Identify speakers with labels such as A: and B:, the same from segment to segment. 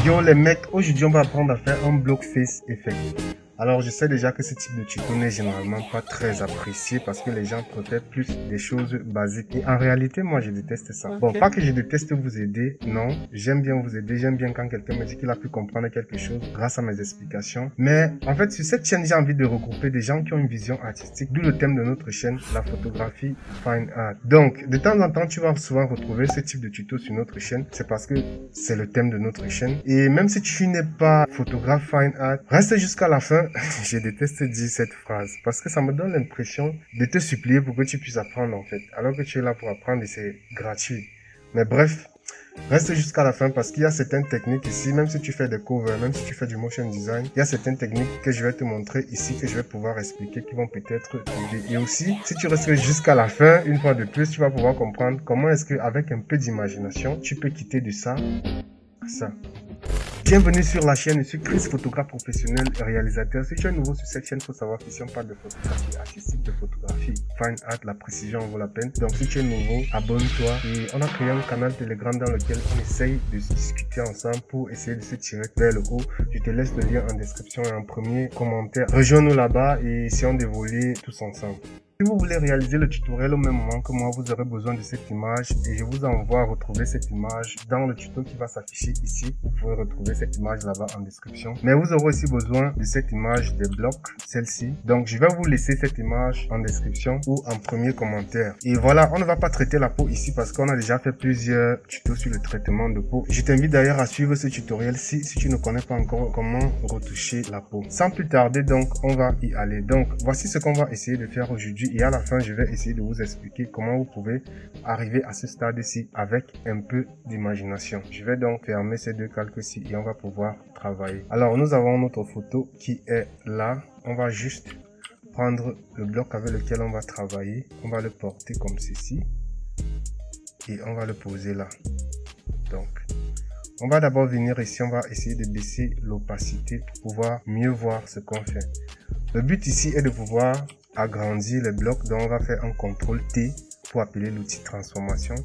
A: Yo les mecs, aujourd'hui on va apprendre à faire un block face effect. Alors je sais déjà que ce type de tuto n'est généralement pas très apprécié parce que les gens préfèrent plus des choses basiques. Et en réalité, moi je déteste ça. Bon, pas que je déteste vous aider, non. J'aime bien vous aider, j'aime bien quand quelqu'un me dit qu'il a pu comprendre quelque chose grâce à mes explications. Mais en fait, sur cette chaîne, j'ai envie de regrouper des gens qui ont une vision artistique, d'où le thème de notre chaîne, la photographie fine art. Donc, de temps en temps, tu vas souvent retrouver ce type de tuto sur notre chaîne. C'est parce que c'est le thème de notre chaîne. Et même si tu n'es pas photographe fine art, reste jusqu'à la fin. Je déteste dire cette phrase parce que ça me donne l'impression de te supplier pour que tu puisses apprendre en fait. Alors que tu es là pour apprendre et c'est gratuit. Mais bref, reste jusqu'à la fin parce qu'il y a certaines techniques ici, même si tu fais des covers, même si tu fais du motion design, il y a certaines techniques que je vais te montrer ici, que je vais pouvoir expliquer, qui vont peut-être t'aider. Et aussi, si tu restes jusqu'à la fin, une fois de plus, tu vas pouvoir comprendre comment est-ce qu'avec un peu d'imagination, tu peux quitter de ça à ça. Bienvenue sur la chaîne, je suis Chris, photographe professionnel et réalisateur. Si tu es nouveau sur cette chaîne, il faut savoir qu'ici on parle de photographie artistique, de photographie fine art, la précision en vaut la peine. Donc si tu es nouveau, abonne-toi. Et on a créé un canal Telegram dans lequel on essaye de discuter ensemble pour essayer de se tirer vers le haut. Je te laisse le lien en description et en premier commentaire. Rejoins-nous là-bas et essayons d'évoluer tous ensemble. Si vous voulez réaliser le tutoriel au même moment que moi, vous aurez besoin de cette image et je vous envoie à retrouver cette image dans le tuto qui va s'afficher ici. Vous pouvez retrouver cette image là-bas en description. Mais vous aurez aussi besoin de cette image des blocs, celle-ci. Donc je vais vous laisser cette image en description ou en premier commentaire. Et voilà, on ne va pas traiter la peau ici parce qu'on a déjà fait plusieurs tutos sur le traitement de peau. Je t'invite d'ailleurs à suivre ce tutoriel si tu ne connais pas encore comment retoucher la peau. Sans plus tarder donc, on va y aller. Donc voici ce qu'on va essayer de faire aujourd'hui. Et à la fin, je vais essayer de vous expliquer comment vous pouvez arriver à ce stade-ci avec un peu d'imagination. Je vais donc fermer ces deux calques-ci et on va pouvoir travailler. Alors, nous avons notre photo qui est là. On va juste prendre le bloc avec lequel on va travailler. On va le porter comme ceci. Et on va le poser là. Donc, on va d'abord venir ici. On va essayer de baisser l'opacité pour pouvoir mieux voir ce qu'on fait. Le but ici est de pouvoir agrandir les blocs, donc on va faire un CTRL T pour appeler l'outil transformation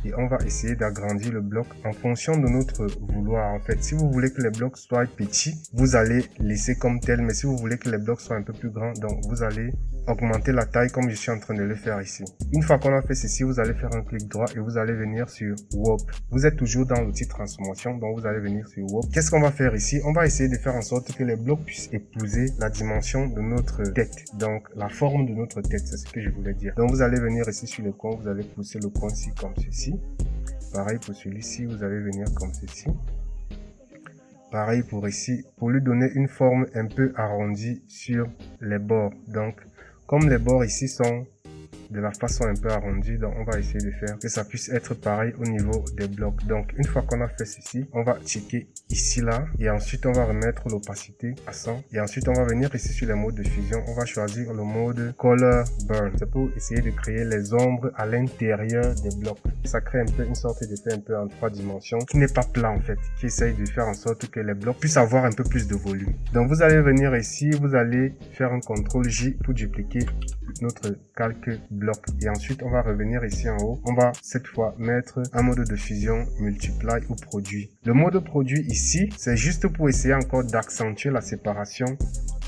A: et on va essayer d'agrandir le bloc en fonction de notre vouloir. En fait, si vous voulez que les blocs soient petits, vous allez laisser comme tel, mais si vous voulez que les blocs soient un peu plus grands, donc vous allez augmenter la taille comme je suis en train de le faire ici. Une fois qu'on a fait ceci, vous allez faire un clic droit et vous allez venir sur Warp. Vous êtes toujours dans l'outil transformation, donc vous allez venir sur Warp. Qu'est-ce qu'on va faire ici? On va essayer de faire en sorte que les blocs puissent épouser la dimension de notre tête, donc la forme de notre tête, c'est ce que je voulais dire. Donc vous allez venir ici sur le coin, vous allez pousser le coin ici comme ceci. Pareil pour celui-ci, vous allez venir comme ceci. Pareil pour ici, pour lui donner une forme un peu arrondie sur les bords. Donc, comme les bords ici sont de la façon un peu arrondie, donc on va essayer de faire que ça puisse être pareil au niveau des blocs. Donc une fois qu'on a fait ceci, on va checker ici là et ensuite on va remettre l'opacité à 100 et ensuite on va venir ici sur les modes de fusion, on va choisir le mode Color Burn. C'est pour essayer de créer les ombres à l'intérieur des blocs. Ça crée un peu une sorte d'effet un peu en 3 dimensions qui n'est pas plat en fait, qui essaye de faire en sorte que les blocs puissent avoir un peu plus de volume. Donc vous allez venir ici, vous allez faire un CTRL J pour dupliquer notre calque bloc et ensuite on va revenir ici en haut. On va cette fois mettre un mode de fusion multiply ou produit. Le mode produit ici, c'est juste pour essayer encore d'accentuer la séparation.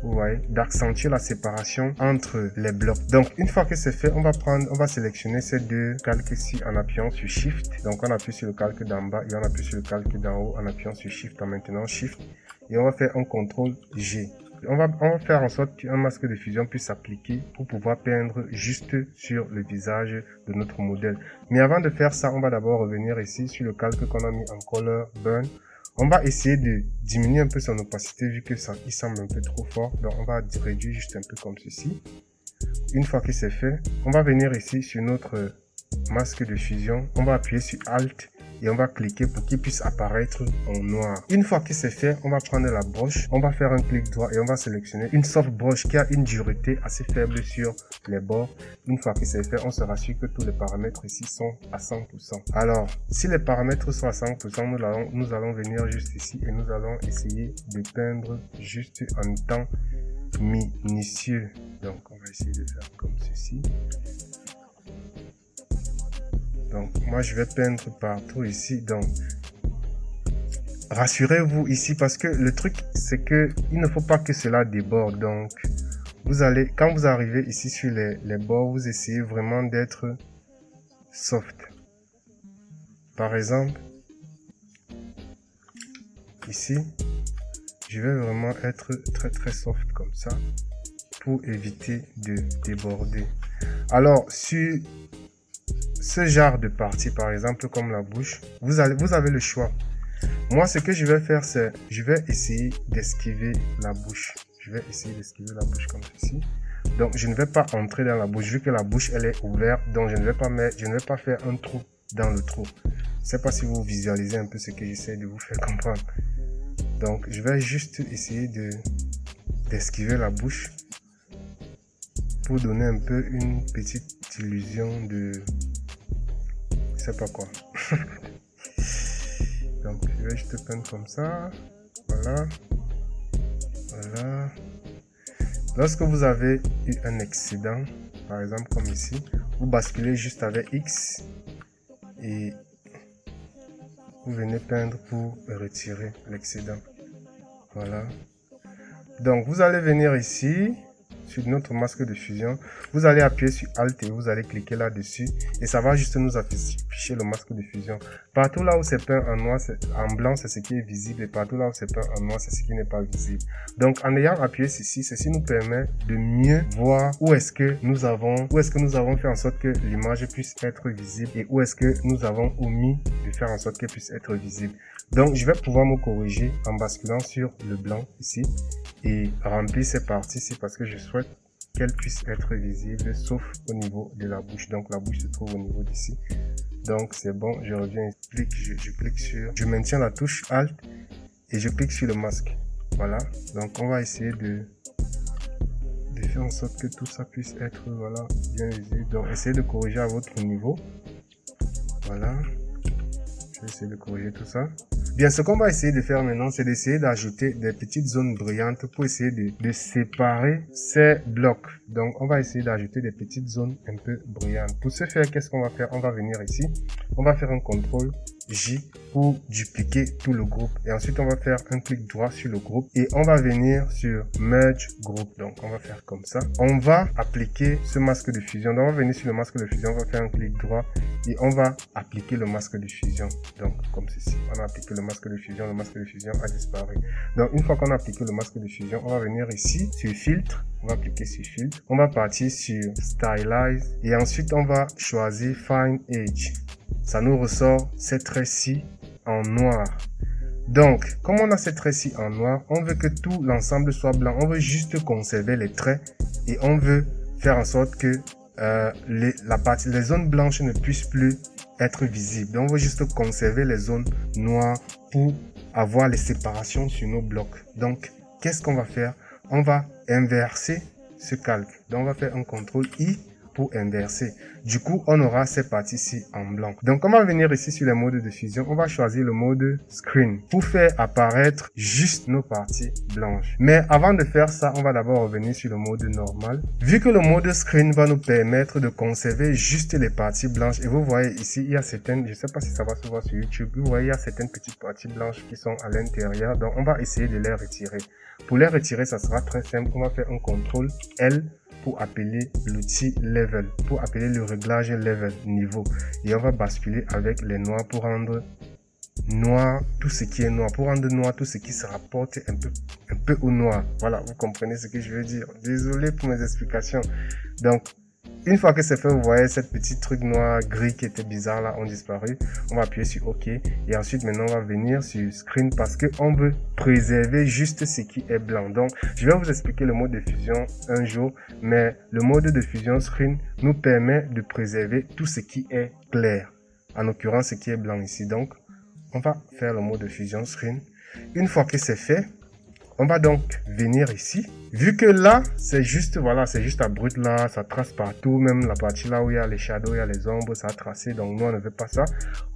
A: Vous voyez, d'accentuer la séparation entre les blocs. Donc une fois que c'est fait, on va sélectionner ces deux calques-ci en appuyant sur Shift. Donc on appuie sur le calque d'en bas et on appuie sur le calque d'en haut en appuyant sur Shift en maintenant Shift et on va faire un CTRL G. On va faire en sorte qu'un masque de fusion puisse s'appliquer pour pouvoir peindre juste sur le visage de notre modèle. Mais avant de faire ça, on va d'abord revenir ici sur le calque qu'on a mis en Color Burn. On va essayer de diminuer un peu son opacité vu que ça il semble un peu trop fort. Donc on va réduire juste un peu comme ceci. Une fois que c'est fait, on va venir ici sur notre masque de fusion. On va appuyer sur Alt et on va cliquer pour qu'il puisse apparaître en noir. Une fois que c'est fait, on va prendre la broche, on va faire un clic droit et on va sélectionner une soft broche qui a une dureté assez faible sur les bords. Une fois que c'est fait, on se rassure que tous les paramètres ici sont à 100%. Alors, si les paramètres sont à 100%, nous allons venir juste ici et nous allons essayer de peindre juste en temps minutieux. Donc, on va essayer de faire comme ceci. Donc moi je vais peindre partout ici, donc rassurez-vous ici parce que le truc c'est que il ne faut pas que cela déborde. Donc vous allez, quand vous arrivez ici sur les bords, vous essayez vraiment d'être soft. Par exemple, ici, je vais vraiment être très soft comme ça pour éviter de déborder. Alors, sur ce genre de partie, par exemple, comme la bouche, vous avez le choix. Moi, ce que je vais faire, c'est, je vais essayer d'esquiver la bouche. Je vais essayer d'esquiver la bouche comme ceci. Donc, je ne vais pas entrer dans la bouche, vu que la bouche, elle est ouverte. Donc, je ne vais pas faire un trou dans le trou. Je ne sais pas si vous visualisez un peu ce que j'essaie de vous faire comprendre. Donc, je vais juste essayer d'esquiver la bouche pour donner un peu une petite illusion de... Je sais pas quoi. Donc, je vais juste peindre comme ça. Voilà. Voilà. Lorsque vous avez eu un excédent, par exemple comme ici, vous basculez juste avec X et vous venez peindre pour retirer l'excédent. Voilà. Donc, vous allez venir ici, sur notre masque de fusion. Vous allez appuyer sur Alt et vous allez cliquer là-dessus. Et ça va juste nous afficher le masque de fusion. Partout là où c'est peint en noir, en blanc, c'est ce qui est visible. Et partout là où c'est peint en noir, c'est ce qui n'est pas visible. Donc, en ayant appuyé ceci, ceci nous permet de mieux voir où est-ce que nous avons fait en sorte que l'image puisse être visible et où est-ce que nous avons omis de faire en sorte qu'elle puisse être visible. Donc, je vais pouvoir me corriger en basculant sur le blanc ici et remplir ces parties-ci parce que je souhaite qu'elle puisse être visible sauf au niveau de la bouche. Donc, la bouche se trouve au niveau d'ici. Donc, c'est bon. Je reviens, je clique sur... Je maintiens la touche Alt et je clique sur le masque. Voilà. Donc, on va essayer de faire en sorte que tout ça puisse être voilà, bien visible. Donc, essayez de corriger à votre niveau. Voilà. Je vais essayer de corriger tout ça. Bien, ce qu'on va essayer de faire maintenant, c'est d'essayer d'ajouter des petites zones brillantes pour essayer de séparer ces blocs. Donc, on va essayer d'ajouter des petites zones un peu brillantes. Pour ce faire, qu'est-ce qu'on va faire? On va venir ici. On va faire un CTRL J pour dupliquer tout le groupe. Et ensuite, on va faire un clic droit sur le groupe. Et on va venir sur Merge Group. Donc, on va faire comme ça. On va appliquer ce masque de fusion. Donc, on va venir sur le masque de fusion. On va faire un clic droit. Et on va appliquer le masque de fusion. Donc, comme ceci. On a appliqué le masque de fusion. Le masque de fusion a disparu. Donc, une fois qu'on a appliqué le masque de fusion, on va venir ici sur Filtre. On va cliquer sur Filtre. On va partir sur Stylize. Et ensuite, on va choisir Fine Edge. Ça nous ressort ces traits-ci en noir. Donc, comme on a ces traits-ci en noir, on veut que tout l'ensemble soit blanc. On veut juste conserver les traits et on veut faire en sorte que les zones blanches ne puissent plus être visibles. Donc, on veut juste conserver les zones noires pour avoir les séparations sur nos blocs. Donc, qu'est-ce qu'on va faire? On va inverser ce calque. Donc, on va faire un CTRL I pour inverser. Du coup, on aura ces parties-ci en blanc. Donc, on va venir ici sur les modes de fusion. On va choisir le mode Screen pour faire apparaître juste nos parties blanches. Mais avant de faire ça, on va d'abord revenir sur le mode normal. Vu que le mode Screen va nous permettre de conserver juste les parties blanches. Et vous voyez ici, il y a certaines, je ne sais pas si ça va se voir sur YouTube, vous voyez, il y a certaines petites parties blanches qui sont à l'intérieur. Donc, on va essayer de les retirer. Pour les retirer, ça sera très simple. On va faire un CTRL L pour appeler l'outil Level, pour appeler le réglage Level, niveau. Et on va basculer avec les noirs pour rendre noir tout ce qui est noir, pour rendre noir tout ce qui se rapporte un peu au noir. Voilà, vous comprenez ce que je veux dire. Désolé pour mes explications. Donc, une fois que c'est fait, vous voyez cette petite truc noir gris qui était bizarre là, ont disparu. On va appuyer sur OK. Et ensuite, maintenant, on va venir sur Screen parce qu'on veut préserver juste ce qui est blanc. Donc, je vais vous expliquer le mode de fusion un jour. Mais le mode de fusion Screen nous permet de préserver tout ce qui est clair. En l'occurrence, ce qui est blanc ici. Donc, on va faire le mode de fusion Screen. Une fois que c'est fait, on va donc venir ici. Vu que là, c'est juste, voilà, c'est juste à brut là, ça trace partout, même la partie là où il y a les shadows, il y a les ombres, ça a tracé, donc nous on ne veut pas ça.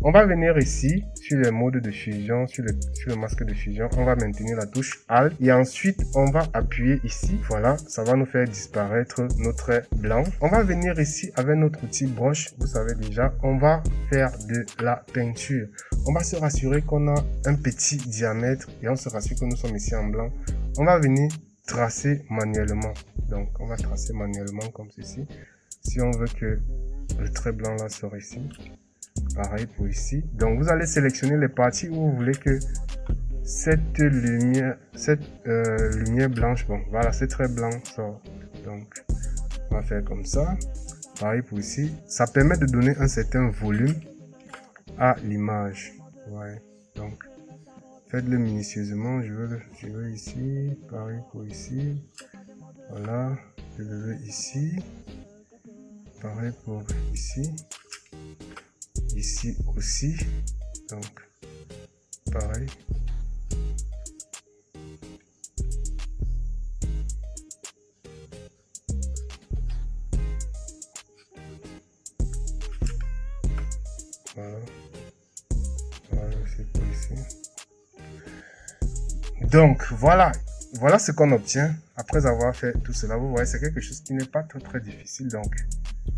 A: On va venir ici, sur le mode de fusion, sur le masque de fusion, on va maintenir la touche Alt, et ensuite on va appuyer ici, voilà, ça va nous faire disparaître nos traits blancs. On va venir ici avec notre outil broche, vous savez déjà, on va faire de la peinture. on va se rassurer qu'on a un petit diamètre et on se rassure que nous sommes ici en blanc. On va venir tracer manuellement. Donc, on va tracer manuellement comme ceci. Si on veut que le trait blanc là sort ici. Pareil pour ici. Donc, vous allez sélectionner les parties où vous voulez que cette lumière blanche, bon, voilà, c'est très blanc sort. Donc, on va faire comme ça. Pareil pour ici. Ça permet de donner un certain volume à l'image. Ouais. Donc, faites-le minutieusement. Je veux ici. Pareil pour ici. Voilà. Je le veux ici. Pareil pour ici. Ici aussi. Donc, pareil. Voilà. Voilà, c'est pour ici. Donc, voilà ce qu'on obtient après avoir fait tout cela. Vous voyez, c'est quelque chose qui n'est pas très difficile. Donc,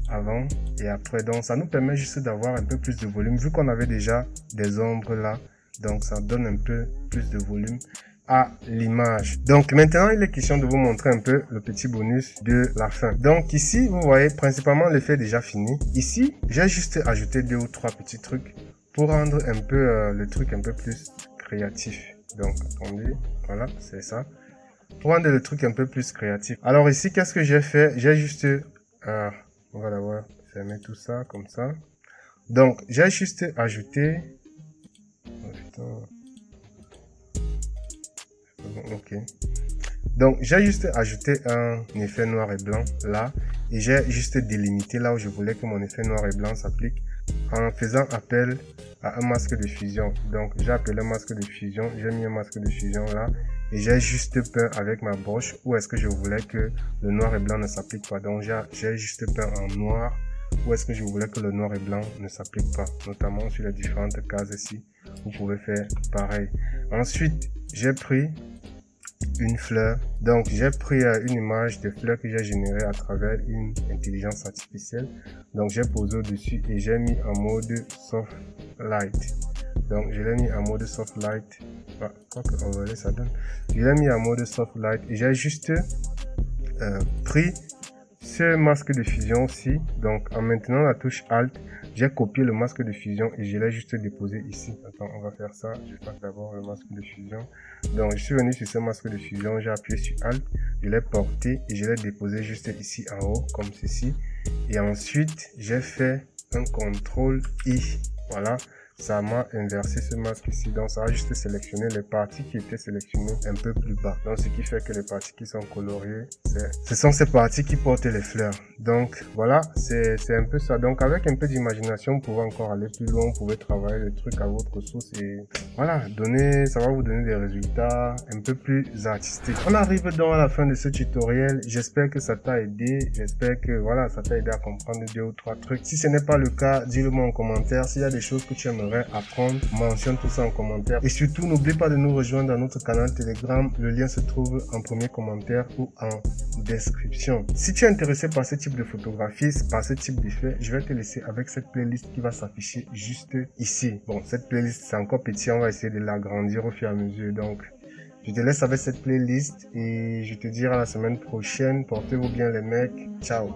A: avant et après. Donc, ça nous permet juste d'avoir un peu plus de volume. Vu qu'on avait déjà des ombres là, donc ça donne un peu plus de volume à l'image. Donc, maintenant, il est question de vous montrer un peu le petit bonus de la fin. Donc, ici, vous voyez, principalement, l'effet est déjà fini. Ici, j'ai juste ajouté 2 ou 3 petits trucs pour rendre un peu le truc un peu plus créatif. Donc, attendez, voilà, c'est ça. Pour rendre le truc un peu plus créatif. Alors ici, qu'est-ce que j'ai fait? J'ai juste... on va d'abord fermer tout ça comme ça. Donc, j'ai juste ajouté... Oh, putain. Ok. Donc, j'ai juste ajouté un effet noir et blanc là. Et j'ai juste délimité là où je voulais que mon effet noir et blanc s'applique en faisant appel à un masque de fusion. Donc, j'ai appelé un masque de fusion. J'ai mis un masque de fusion là. Et j'ai juste peint avec ma broche où est-ce que je voulais que le noir et blanc ne s'applique pas. Donc, j'ai juste peint en noir où est-ce que je voulais que le noir et blanc ne s'applique pas. Notamment sur les différentes cases ici. Vous pouvez faire pareil. Ensuite, j'ai pris une fleur. Donc, j'ai pris une image de fleur que j'ai générée à travers une intelligence artificielle. Donc, j'ai posé au-dessus et j'ai mis en mode soft light. Donc, je l'ai mis en mode soft light. Quoi que overlay ça donne. Je l'ai mis en mode soft light et j'ai juste pris ce masque de fusion aussi. Donc, en maintenant la touche Alt, j'ai copié le masque de fusion et je l'ai juste déposé ici. Attends, on va faire ça. Je passe d'abord le masque de fusion. Donc, je suis venu sur ce masque de fusion, j'ai appuyé sur Alt, je l'ai porté et je l'ai déposé juste ici en haut, comme ceci. Et ensuite, j'ai fait un CTRL I. Voilà. Ça m'a inversé ce masque ici, donc ça a juste sélectionné les parties qui étaient sélectionnées un peu plus bas. Donc ce qui fait que les parties qui sont coloriées, ce sont ces parties qui portent les fleurs. Donc voilà, c'est un peu ça. Donc avec un peu d'imagination, vous pouvez encore aller plus loin, vous pouvez travailler le truc à votre sauce et voilà, ça va vous donner des résultats un peu plus artistiques. On arrive donc à la fin de ce tutoriel. J'espère que ça t'a aidé, j'espère que voilà, ça t'a aidé à comprendre 2 ou 3 trucs. Si ce n'est pas le cas, dis-le moi en commentaire. S'il y a des choses que tu aimerais apprendre, mentionne tout ça en commentaire et surtout n'oublie pas de nous rejoindre dans notre canal Telegram. Le lien se trouve en premier commentaire ou en description. Si tu es intéressé par ce type de photographie, par ce type d'effet, je vais te laisser avec cette playlist qui va s'afficher juste ici. Bon, cette playlist c'est encore petit, on va essayer de l'agrandir au fur et à mesure. Donc je te laisse avec cette playlist et je te dis à la semaine prochaine. Portez-vous bien les mecs. Ciao.